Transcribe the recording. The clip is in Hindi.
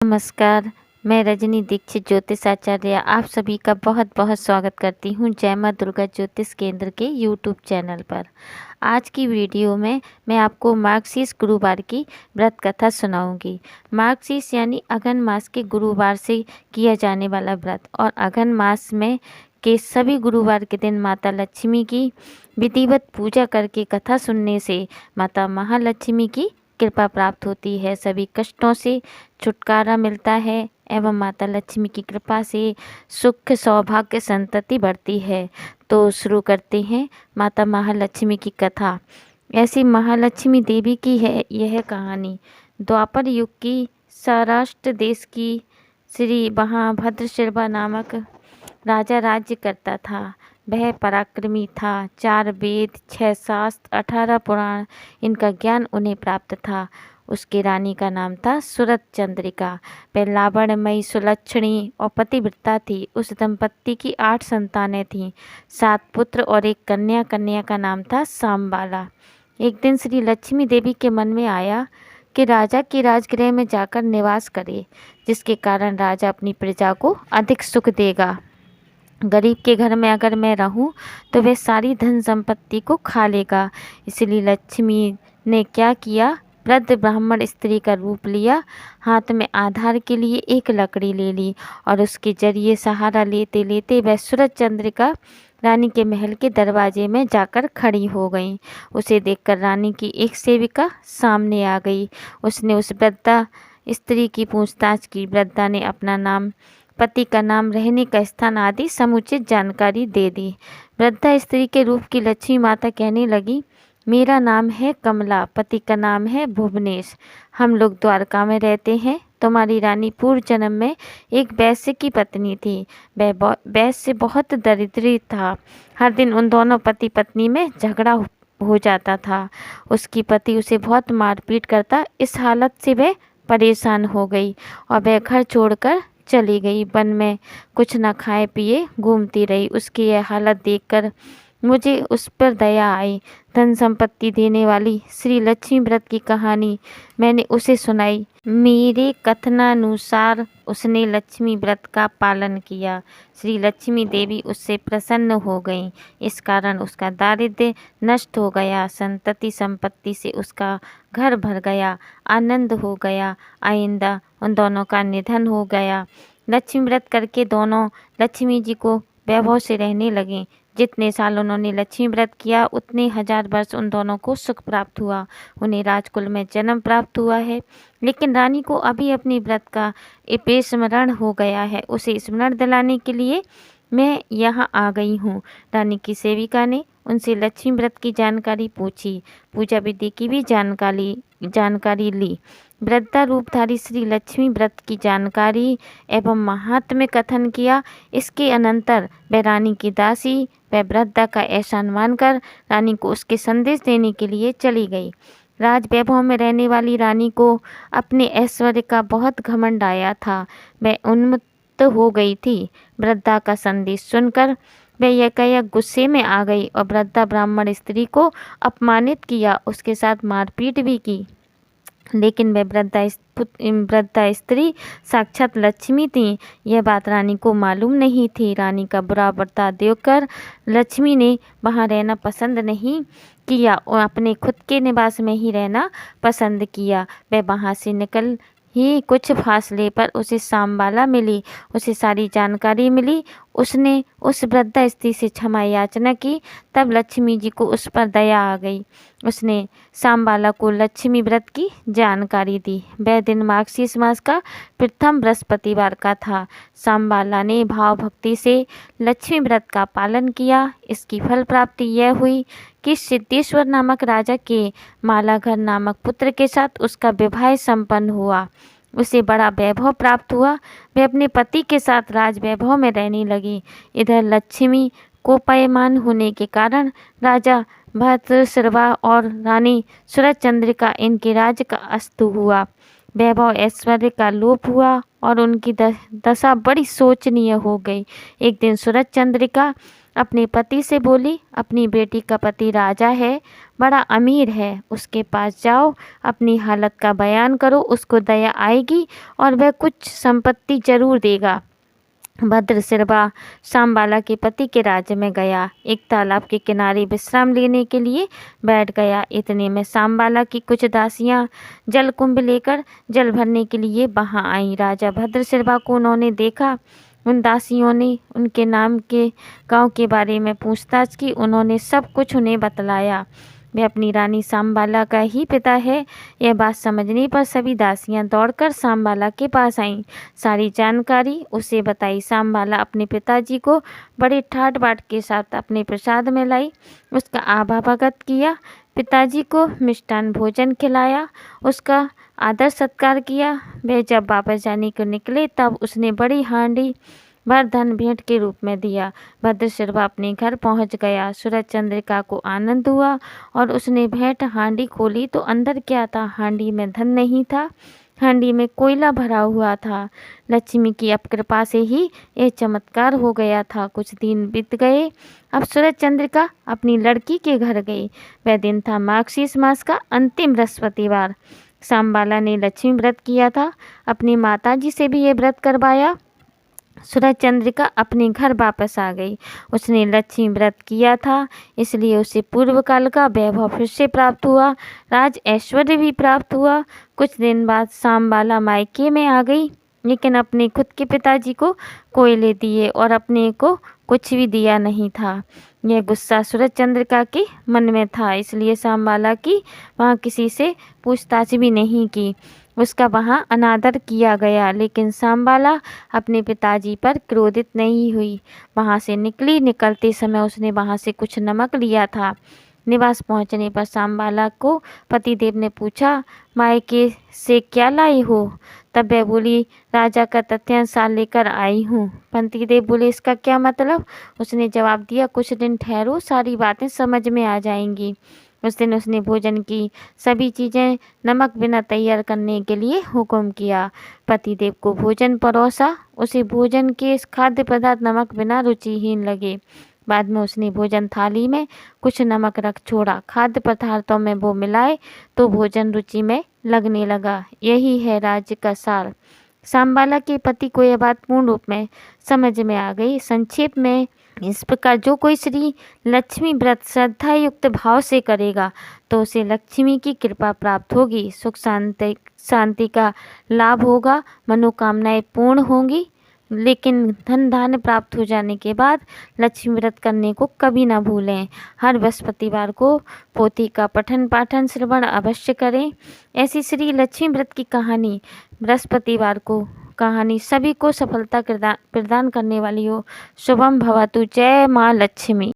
नमस्कार, मैं रजनी दीक्षित ज्योतिष आचार्य आप सभी का बहुत बहुत स्वागत करती हूँ जय माँ दुर्गा ज्योतिष केंद्र के यूट्यूब चैनल पर। आज की वीडियो में मैं आपको मार्गशीर्ष गुरुवार की व्रत कथा सुनाऊंगी। मार्गशीर्ष यानी अघन मास के गुरुवार से किया जाने वाला व्रत और अघन मास में के सभी गुरुवार के दिन माता लक्ष्मी की विधिवत पूजा करके कथा सुनने से माता महालक्ष्मी की कृपा प्राप्त होती है, सभी कष्टों से छुटकारा मिलता है एवं माता लक्ष्मी की कृपा से सुख सौभाग्य संतति बढ़ती है। तो शुरू करते हैं माता महालक्ष्मी की कथा। ऐसी महालक्ष्मी देवी की है यह कहानी। द्वापर युग की सौराष्ट्र देश की श्री महाभद्रशिल्बा नामक राजा राज्य करता था। वह पराक्रमी था। 4 वेद, 6 शास्त्र, 18 पुराण इनका ज्ञान उन्हें प्राप्त था। उसकी रानी का नाम था सुरत चंद्रिका। वह लावण्यमयी, सुलक्षणी और पतिव्रता थी। उस दंपत्ति की 8 संतानें थीं, 7 पुत्र और एक कन्या। कन्या का नाम था सांबाला। एक दिन श्री लक्ष्मी देवी के मन में आया कि राजा के राजगृह में जाकर निवास करे, जिसके कारण राजा अपनी प्रजा को अधिक सुख देगा। गरीब के घर में अगर मैं रहूं तो वह सारी धन संपत्ति को खा लेगा। इसलिए लक्ष्मी ने क्या किया, वृद्ध ब्राह्मण स्त्री का रूप लिया, हाथ में आधार के लिए एक लकड़ी ले ली और उसके जरिए सहारा लेते लेते वह सूरज चंद्रिका रानी के महल के दरवाजे में जाकर खड़ी हो गई। उसे देखकर रानी की एक सेविका सामने आ गई। उसने उस वृद्धा स्त्री की पूछताछ की। वृद्धा ने अपना नाम, पति का नाम, रहने का स्थान आदि समुचित जानकारी दे दी। वृद्धा स्त्री के रूप की लक्ष्मी माता कहने लगी, मेरा नाम है कमला, पति का नाम है भुवनेश। हम लोग द्वारका में रहते हैं। तुम्हारी रानी पूर्व जन्म में एक वैश्य की पत्नी थी। वह वैश्य बहुत दरिद्री था। हर दिन उन दोनों पति पत्नी में झगड़ा हो जाता था। उसकी पति उसे बहुत मारपीट करता। इस हालत से वह परेशान हो गई और वह घर छोड़कर चली गई। वन में कुछ न खाए पिए घूमती रही। उसकी यह हालत देखकर मुझे उस पर दया आई। धन संपत्ति देने वाली श्री लक्ष्मी व्रत की कहानी मैंने उसे सुनाई। मेरे कथनानुसार उसने लक्ष्मी व्रत का पालन किया। श्री लक्ष्मी देवी उससे प्रसन्न हो गईं। इस कारण उसका दारिद्र्य नष्ट हो गया। संतति संपत्ति से उसका घर भर गया। आनंद हो गया। आइंदा उन दोनों का निधन हो गया। लक्ष्मी व्रत करके दोनों लक्ष्मी जी को वैभव से रहने लगे। जितने साल उन्होंने लक्ष्मी व्रत किया उतने 1000 वर्ष उन दोनों को सुख प्राप्त हुआ। उन्हें राजकुल में जन्म प्राप्त हुआ है। लेकिन रानी को अभी अपनी व्रत का स्मरण हो गया है। उसे स्मरण दिलाने के लिए मैं यहाँ आ गई हूँ। रानी की सेविका ने उनसे लक्ष्मी व्रत की जानकारी पूछी। पूजा विधि की भी जानकारी ली। वृद्धा रूपधारी श्री लक्ष्मी व्रत की जानकारी एवं महात्म्य कथन किया। इसके अनंतर वह रानी की दासी वह वृद्धा का एहसान मानकर रानी को उसके संदेश देने के लिए चली गई। राज वैभव में रहने वाली रानी को अपने ऐश्वर्य का बहुत घमंड आया था। वह उन्मत्त हो गई थी। वृद्धा का संदेश सुनकर वह यकायक गुस्से में आ गई और वृद्धा ब्राह्मण स्त्री को अपमानित किया, उसके साथ मारपीट भी की। लेकिन वह वृद्धा स्त्री साक्षात लक्ष्मी थी। यह बात रानी को मालूम नहीं थी। रानी का बुरा बर्ताव देखकर लक्ष्मी ने वहाँ रहना पसंद नहीं किया और अपने खुद के निवास में ही रहना पसंद किया। वह वहाँ से निकल ही कुछ फासले पर उसे सांबाला मिली। उसे सारी जानकारी मिली। उसने उस वृद्धा स्त्री से क्षमा याचना की। तब लक्ष्मी जी को उस पर दया आ गई। उसने सांबाला को लक्ष्मी व्रत की जानकारी दी। वह दिन मार्गशीर्ष मास का प्रथम बृहस्पतिवार का था। सांबाला ने भाव भक्ति से लक्ष्मी व्रत का पालन किया। इसकी फल प्राप्ति यह हुई कि सिद्धेश्वर नामक राजा के मालाघर नामक पुत्र के साथ उसका विवाह संपन्न हुआ। उसे बड़ा वैभव प्राप्त हुआ। वह अपने पति के साथ राज वैभव में रहने लगी। इधर लक्ष्मी कोपायमान होने के कारण राजा भद्रशिल्बा और रानी सूरज चंद्रिका इनके राज्य का अस्त हुआ। वैभव ऐश्वर्य का लोप हुआ और उनकी दशा बड़ी शोचनीय हो गई। एक दिन सूरज चंद्रिका अपने पति से बोली, अपनी बेटी का पति राजा है, बड़ा अमीर है, उसके पास जाओ, अपनी हालत का बयान करो, उसको दया आएगी और वह कुछ संपत्ति जरूर देगा। भद्रसिरवा शामबाला के पति के राज्य में गया। एक तालाब के किनारे विश्राम लेने के लिए बैठ गया। इतने में शामबाला की कुछ दासियां जल कुंभ लेकर जल भरने के लिए वहां आईं। राजा भद्रसिरवा को उन्होंने देखा। उन दासियों ने उनके नाम के गांव के बारे में पूछताछ की। उन्होंने सब कुछ उन्हें बतलाया। वे अपनी रानी शामबाला का ही पिता है। यह बात समझने पर सभी दासियां दौड़कर शामबाला के पास आईं। सारी जानकारी उसे बताई। शामबाला अपने पिताजी को बड़े ठाट बाट के साथ अपने प्रसाद में लाई। उसका आभावागत किया, पिताजी को मिष्टान भोजन खिलाया, उसका आदर सत्कार किया। वे जब वापस जाने को निकले तब उसने बड़ी हांडी भर धन भेंट के रूप में दिया। भद्रसिरवा अपने घर पहुंच गया। सूरज चंद्रिका को आनंद हुआ और उसने भेंट हांडी खोली तो अंदर क्या था? हांडी में धन नहीं था, हांडी में कोयला भरा हुआ था। लक्ष्मी की अपकृपा से ही यह चमत्कार हो गया था। कुछ दिन बीत गए। अब सूरज चंद्रिका अपनी लड़की के घर गई। वह दिन था मार्गशीर्ष मास का अंतिम बृहस्पतिवार। शामबाला ने लक्ष्मी व्रत किया था। अपनी माताजी से भी ये व्रत करवाया। सूरज चंद्रिका अपने घर वापस आ गई। उसने लक्ष्मी व्रत किया था, इसलिए उसे पूर्व काल का वैभव फिर से प्राप्त हुआ, राज ऐश्वर्य भी प्राप्त हुआ। कुछ दिन बाद शामबाला मायके में आ गई, लेकिन अपने खुद के पिताजी को कोयले दिए और अपने को कुछ भी दिया नहीं था। यह गुस्सा सूरज चंद्रिका के मन में था, इसलिए शामबाला की वहाँ किसी से पूछताछ भी नहीं की। उसका वहाँ अनादर किया गया, लेकिन शामबाला अपने पिताजी पर क्रोधित नहीं हुई। वहाँ से निकलते समय उसने वहाँ से कुछ नमक लिया था। निवास पहुँचने पर शामबाला को पतिदेव ने पूछा, मायके से क्या लाई हो? तब वह बोली, राजा का तथ्यांश लेकर आई हूँ। पतिदेव बोले, इसका क्या मतलब? उसने जवाब दिया, कुछ दिन ठहरो, सारी बातें समझ में आ जाएंगी। उस दिन उसने भोजन की सभी चीज़ें नमक बिना तैयार करने के लिए हुक्म किया। पतिदेव को भोजन परोसा। उसे भोजन के खाद्य पदार्थ नमक बिना रुचिहीन लगे। बाद में उसने भोजन थाली में कुछ नमक रख छोड़ा। खाद्य पदार्थों में वो मिलाए तो भोजन रुचि में लगने लगा। यही है राज्य का सार। शामबाला के पति को यह बात पूर्ण रूप में समझ में आ गई। संक्षेप में इस प्रकार जो कोई श्री लक्ष्मी व्रत श्रद्धा युक्त भाव से करेगा तो उसे लक्ष्मी की कृपा प्राप्त होगी, सुख शांति का लाभ होगा, मनोकामनाएं पूर्ण होंगी। लेकिन धन धान्य प्राप्त हो जाने के बाद लक्ष्मी व्रत करने को कभी ना भूलें। हर बृहस्पतिवार को पोथी का पठन पाठन श्रवण अवश्य करें। ऐसी श्री लक्ष्मी व्रत की कहानी बृहस्पतिवार को कहानी सभी को सफलता प्रदान करने वाली हो। शुभम भवतु। जय माँ लक्ष्मी।